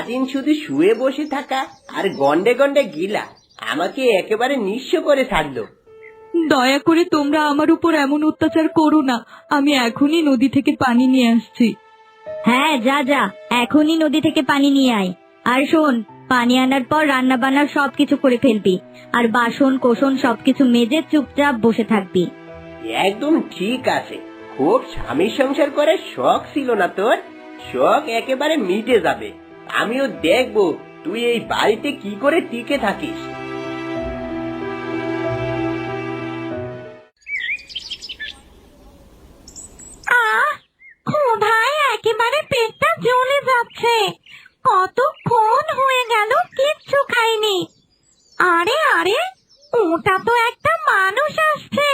সারাদিন শুধু শুয়ে বসে থাকা আর গন্ডে গন্ডে গিলা আমাকে একেবারে নিঃস্ব করে ছাড়লো। দয়া করে তোমরা আমার উপর এমন অত্যাচার করো না, আমি এখনই নদী থেকে পানি নিয়ে আসছি। হ্যাঁ, যা যা, এখনই নদী থেকে পানি নিয়ে আয়। আর শোন, পানি আনার পর রান্না বান্নার সবকিছু করে ফেলবি, আর বাসন কোসন সবকিছু মেজে চুপচাপ বসে থাকবি। একদম ঠিক আছে। খুব স্বামী সংসার করার শখ ছিল না তোর? শখ একেবারে মিটে যাবে। আমিও দেখবো তুই এই বাড়িতে কি করে টিকে থাকিস। ক্ষুধায় একেবারে পেটটা জ্বলে যাচ্ছে। কতক্ষণ হয়ে গেল কিচ্ছু খাইনি। আরে আরে, ওটা তো একটা মানুষ আসছে।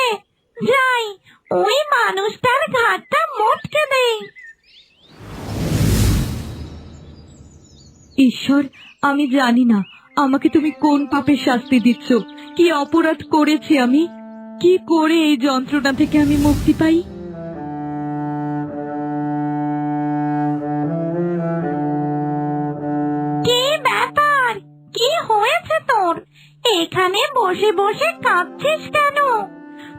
যাই, ওই মানুষটার ঘাটটা মটকে দেই। ঈশ্বর, আমি জানি না আমাকে তুমি কোন পাপের শাস্তি দিচ্ছ। কি অপরাধ করেছি আমি? কি করে এই যন্ত্রণা থেকে আমি মুক্তি পাই? কি ব্যাপার? কি হয়েছে তোর? এখানে বসে বসে কাঁদছিস কেন?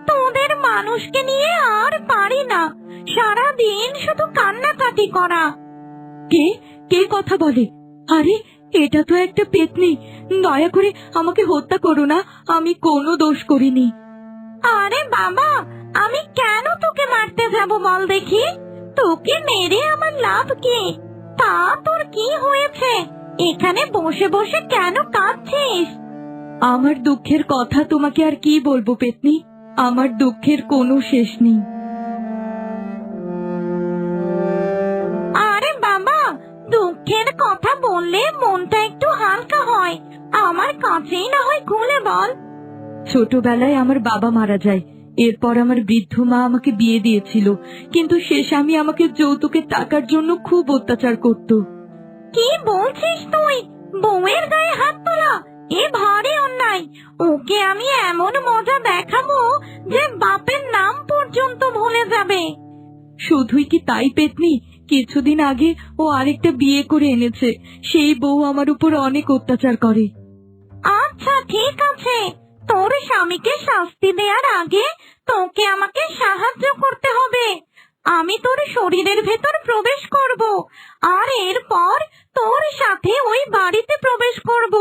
তোদের মানুষকে নিয়ে আর পারি না, সারাদিন শুধু কান্নাকাটি করা। কে কে কথা বলে? আরে, এটা তো একটা পেতনি। দয়া করে আমাকে হত্যা করো না, আমি কোনো দোষ করিনি। আরে বাবা, আমি কেন তোকে মারতে যাব বল দেখি? তোকে মেরে আমার লাভ কি? তা তোর কি হয়েছে? এখানে বসে বসে কেন কাঁদছিস? আমার দুঃখের কথা তোমাকে আর কি বলবো পেতনি, আমার দুঃখের কোনো শেষ নেই। আরে বাবা, দুঃখের কথা বললে মনটা একটু হালকা হয়। আমার কাছেই না হয় খুলে বল। ছোটবেলায় আমার বাবা মারা যায়। এরপর আমার বৃদ্ধ মা আমাকে বিয়ে দিয়েছিল, কিন্তু সে স্বামী আমাকে যৌতুকের টাকার জন্য খুব অত্যাচার করত। কি বলছিস তুই? বউয়ের গায়ে হাত তোলা এ ভারী অন্যায়। ওকে আমি এমন মজা দেখাবো যে বাপের নাম পর্যন্ত ভুলে যাবে। শুধুই কি তাই পেতনি, কিছুদিন আগে ও আরেকটা বিয়ে করে এনেছে। সেই বউ আমার উপর অনেক অত্যাচার করে। আচ্ছা ঠিক আছে, তোর স্বামীকে শাস্তি দেওয়ার আগে তোকে আমাকে সাহায্য করতে হবে। আমি তোর শরীরের ভেতর প্রবেশ করব, আর এরপর তোর সাথে ওই বাড়িতে প্রবেশ করব।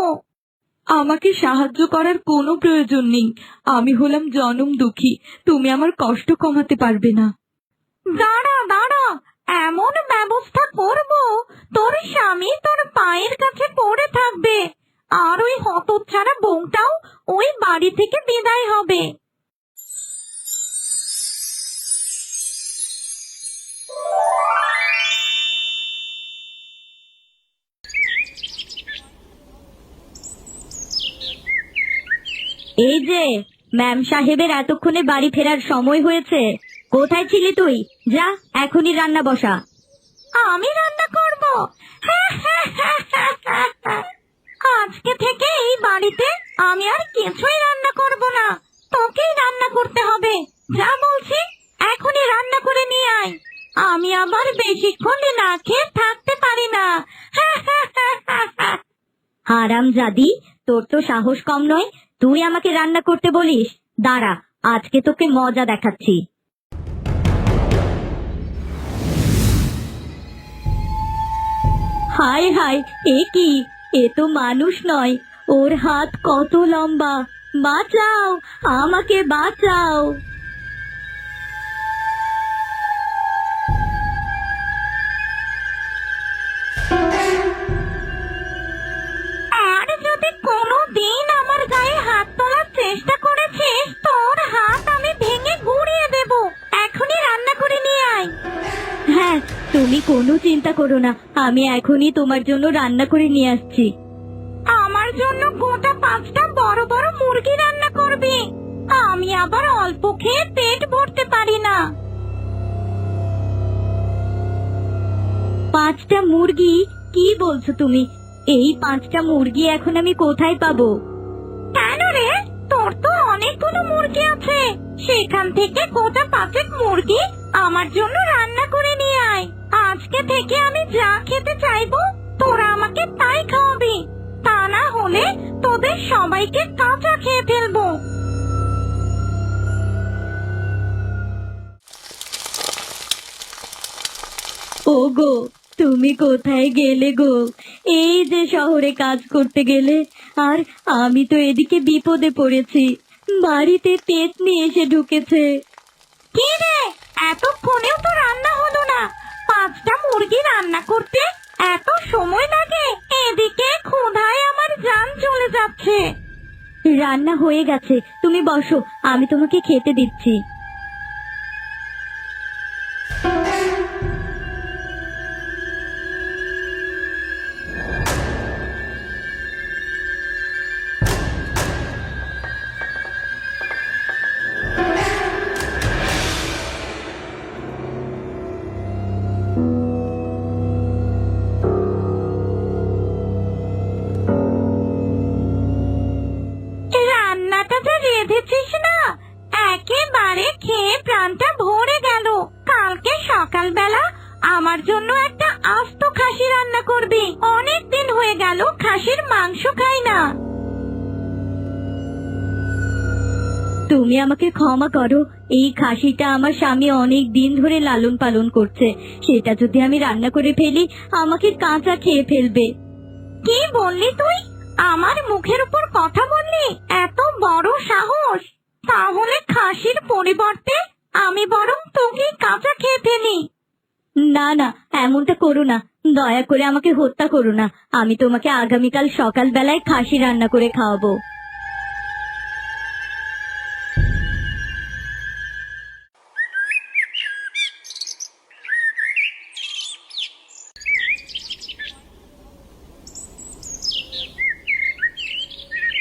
আমাকে সাহায্য করার কোনো প্রয়োজন নেই। আমি হলাম জনম দুঃখী, তুমি আমার কষ্ট কমাতে পারবে না। দাঁড়া দাঁড়া, এমন ব্যবস্থা করব তোর স্বামী তোর পায়ের কাছে পড়ে থাকবে, আর ওই হতচ্ছাড়া বউটাও ওই বাড়ি থেকে বিদায় হবে। এই যে, ম্যাম সাহেবের এতক্ষণে বাড়ি ফেরার সময় হয়েছে। কোথায় ছিলি তুই? যা, এখনই রান্না বসা। আমি রান্না করব? আজকে থেকে এই বাড়িতে আমি আর কিছুই রান্না করব না, তোকেই রান্না করতে হবে। যা বলছি, এখনই রান্না করে নিয়ে আয়। আমি আবার বেশিক্ষণ না খেয়ে থাকতে পারি না। হারামজাদি, তোর তো সাহস কম নয়, তুই আমাকে রান্না করতে বলিস? দাঁড়া, আজকে তোকে মজা দেখাচ্ছি। হায় হায়, এ কি? এ তো মানুষ নয়, ওর হাত কত লম্বা! বাঁচাও, আমাকে বাঁচাও! আর যদি কোনোদিন আমার গায়ে হাত তোলার চেষ্টা করেছিস, তোর হাত আমি ভেঙে গুঁড়িয়ে দেব। এখনই রান্না করে নিয়ে আয়। হ্যাঁ, তুমি কোনো চিন্তা করো না, আমি এখনই তোমার জন্য রান্না করে নিয়ে আসছি। আমার জন্য গোটা 5টা বড় বড় মুরগি রান্না করবি? আমি আবার অল্প খেয়ে পেট ভরতে পারি না। 5টা মুরগি? কি বলছো তুমি? এই 5টা মুরগি এখন আমি কোথায় পাবো? কেন রে, তোর তো অনেকগুলো মুরগি আছে। সেখান থেকে গোটা 5 মুরগি আমার জন্য রান্না করে নিয়ে আয়। আজকে থেকে আমি যা খেতে চাইবো তোরা আমাকে তাই খাওয়াবি, তা না হলে তোদের সবাইকে কাঁচা খেয়ে ফেলবো। ওগো, তুমি কোথায় গেলে গো? এই যে শহরে কাজ করতে গেলে, আর আমি তো এদিকে বিপদে পড়েছি। বাড়িতে পেতনি এসে ঢুকেছে। কি রে, এতক্ষণেও তো রান্না হলো না? 5টা মুরগি রান্না করতে এত সময় লাগে? এদিকে ক্ষুধায় আমার জান চলে যাচ্ছে। রান্না হয়ে গেছে, তুমি বসো, আমি তোমাকে খেতে দিচ্ছি। রান্নাটা যে রেঁধেছিস না, একেবারে খেয়ে প্রাণটা ভরে গেল। কালকে সকালবেলা আমার জন্য একটা আস্ত খাসি রান্না করবি। অনেক দিন হয়ে গেল খাসির মাংস খাই না। তুমি আমাকে ক্ষমা করো, এই খাসিটা আমার স্বামী অনেক দিন ধরে লালন পালন করছে। সেটা যদি আমি রান্না করে ফেলি, আমাকে কাঁচা খেয়ে ফেলবে। কি বললি তুই? আমার মুখের উপর কথা বললি? এত বড় সাহস! তাহলে খাসির পরিবর্তে আমি বরং তোকে কাঁচা খেয়ে ফেলি। না না, এমনটা করো না, দয়া করে আমাকে হত্যা করো না। আমি তোমাকে আগামীকাল সকালবেলায় খাসি রান্না করে খাওয়াবো।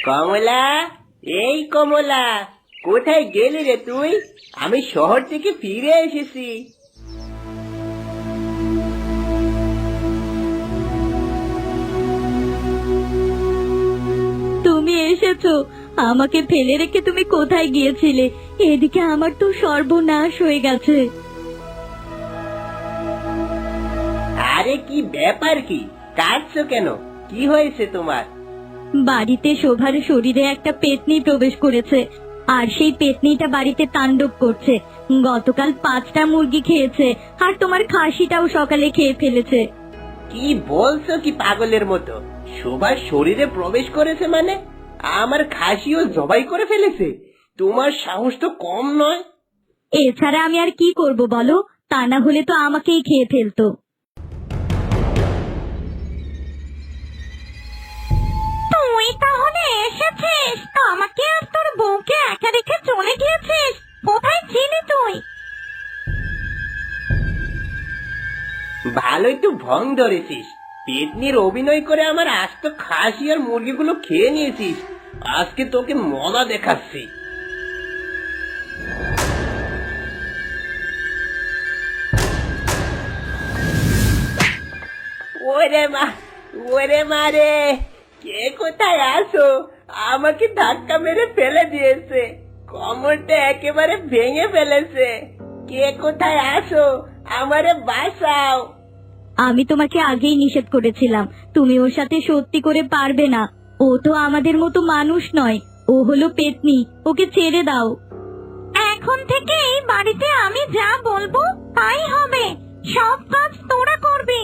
কমলা, এই কমলা, কোথায় গেলি রে তুই? আমি শহর থেকে ফিরে এসেছি। তুমি এসেছো, আমাকে ফেলে রেখে তুমি কোথায় গিয়েছিলে? এদিকে আমার তো সর্বনাশ হয়ে গেছে। আরে কি ব্যাপার, কি কাঁদছো কেন? কি হয়েছে তোমার? বাড়িতে শোভার শরীরে একটা পেতনি প্রবেশ করেছে, আর সেই পেতনিটা বাড়িতে তাণ্ডব করছে। গতকাল 5টা মুরগি খেয়েছে, আর তোমার খাসিটাও সকালে খেয়ে ফেলেছে। কি বলছো কি পাগলের মতো? শোভার শরীরে প্রবেশ করেছে মানে? আমার খাসিও জবাই করে ফেলেছে? তোমার সাহস তো কম নয়। এছাড়া আমি আর কি করব বলো? তা না হলে তো আমাকেই খেয়ে ফেলতো। তুই তাহলে এসেছিস? আমাকে আর তোর বউকে একা রেখে চলে গিয়েছিস? কোথায় ছিলি তুই? ভালোই তো ভং ধরেছিস। পেতনির অভিনয় করে আমার আস্ত খাসি আর মুরগিগুলো খেয়ে নিয়েছিস। আজকে তোকে মজা দেখাচ্ছি। ওরে মা, ওরে মা রে! কে কোথায় আছো? আমাকে ধাক্কা মেরে ফেলে দিয়েছে, কোমরটা একেবারে ভেঙে ফেলেছে। কে কোথায় আছো? আমারে বাঁচাও। আমি তোমাকে আগেই নিষেধ করেছিলাম, তুমি ওর সাথে সত্যি করে পারবে না। ও তো আমাদের মতো মানুষ নয়, ও হলো পেতনি, ওকে ছেড়ে দাও। এখন থেকে এই বাড়িতে আমি যা বলবো তাই হবে। সব কাজ তোরা করবি,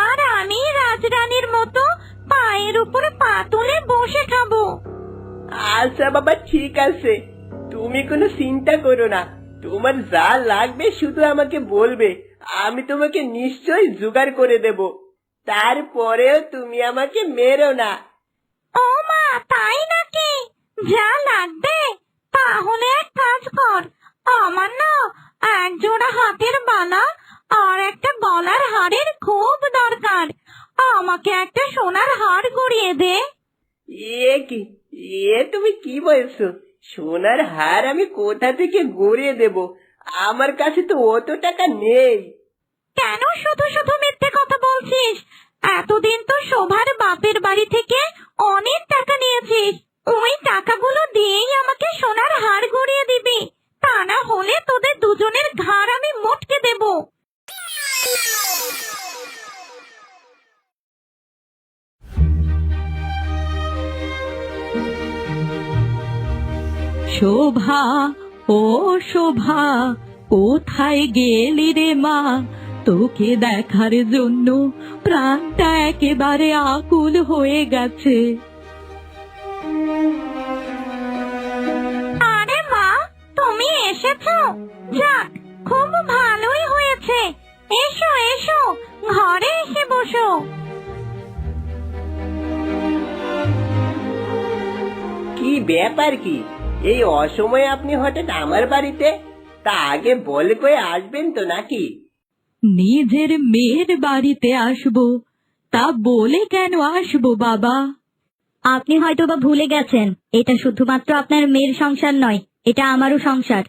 আর আমি রাজরানীর মতো পায়ের উপর পা তুলে বসে খাবো। আচ্ছা বাবা, ঠিক আছে, তুমি কোনো চিন্তা করো না। তোমার যা লাগবে শুধু আমাকে বলবে, আমি তোমাকে নিশ্চয়ই জোগাড় করে দেব। তারপরেও তুমি আমাকে মেরো না। ও মা, তাই নাকি? যা লাগবে? তাহলে এক কাজ কর, আমার না এক জোড়া হাতের বালা আর একটা গলার হারের খুব দরকার। আমাকে একটা সোনার হার গড়িয়ে দে। এ কি, তুমি কি বলছো? সোনার হার আমি কোথা থেকে গড়িয়ে দেব? আমার কাছে তো অত টাকা নেই। কেন শুধু শুধু মিথ্যে কথা বলছিস? এতদিন তো শোভার বাপের বাড়ি থেকে অনেক টাকা নিয়েছিস। ওই টাকাগুলো দিয়েই আমাকে সোনার হার গড়িয়ে দিবি, তা না হলে তোদের দুজনের ঘাড় আমি মোটকে দেব। শোভা, ও শোভা, কোথায় গেলি রে মা? তোকে দেখার জন্য প্রাণটা একেবারে আকুল হয়ে গেছে। আরে মা, তুমি এসেছো? যাক, খুব ভালোই হয়েছে। এসো এসো, ঘরে এসে বসো। কি ব্যাপার কি? এই অসময়ে আপনি হঠাৎ আমার বাড়িতে? তা আগে বলে কয়ে আসবেন তো নাকি? নিজের মেয়ের বাড়িতে আসবো, তা বলে কেন আসবো বাবা? আপনি হয়তো বা ভুলে গেছেন, এটা শুধুমাত্র আপনার মেয়ের সংসার নয়, এটা আমারও সংসার।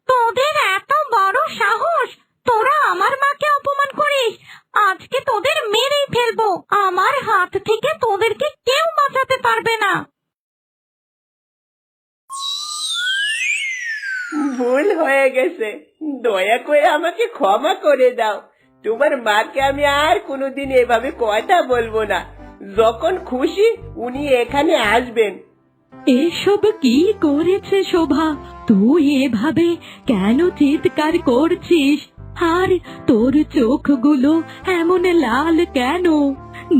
তোদের এত বড় সাহস, তোরা আমার মাকে অপমান করিস। আজকে তোদের মেরেই ফেলবো। আমার হাত থেকে তোদেরকে কেউ বাঁচাতে পারবে না। ভুল হয়ে গেছে, দয়া করে আমাকে ক্ষমা করে দাও। তোমার মাকে আমি আর কোনোদিন এভাবে কথা বলবো না। যখন খুশি উনি এখানে আসবেন। এসব কি করেছে শোভা? তুই এভাবে কেন চিৎকার করছিস? আর তোর চোখগুলো এমন লাল কেন?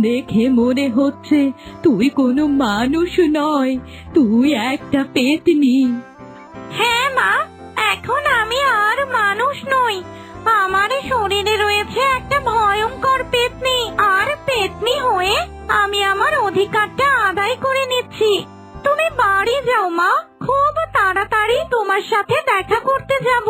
দেখে মনে হচ্ছে তুই কোনো মানুষ নয়, তুই একটা পেতনি। হ্যাঁ মা, এখন আমি আর মানুষ নই। আমার শরীরে রয়েছে একটা ভয়ঙ্কর পেতনি, আর পেতনি হয়ে আমি আমার অধিকারটা আদায় করে নিচ্ছি। তুমি বাড়ি যাও মা, খুব তাড়াতাড়ি তোমার সাথে দেখা করতে যাব।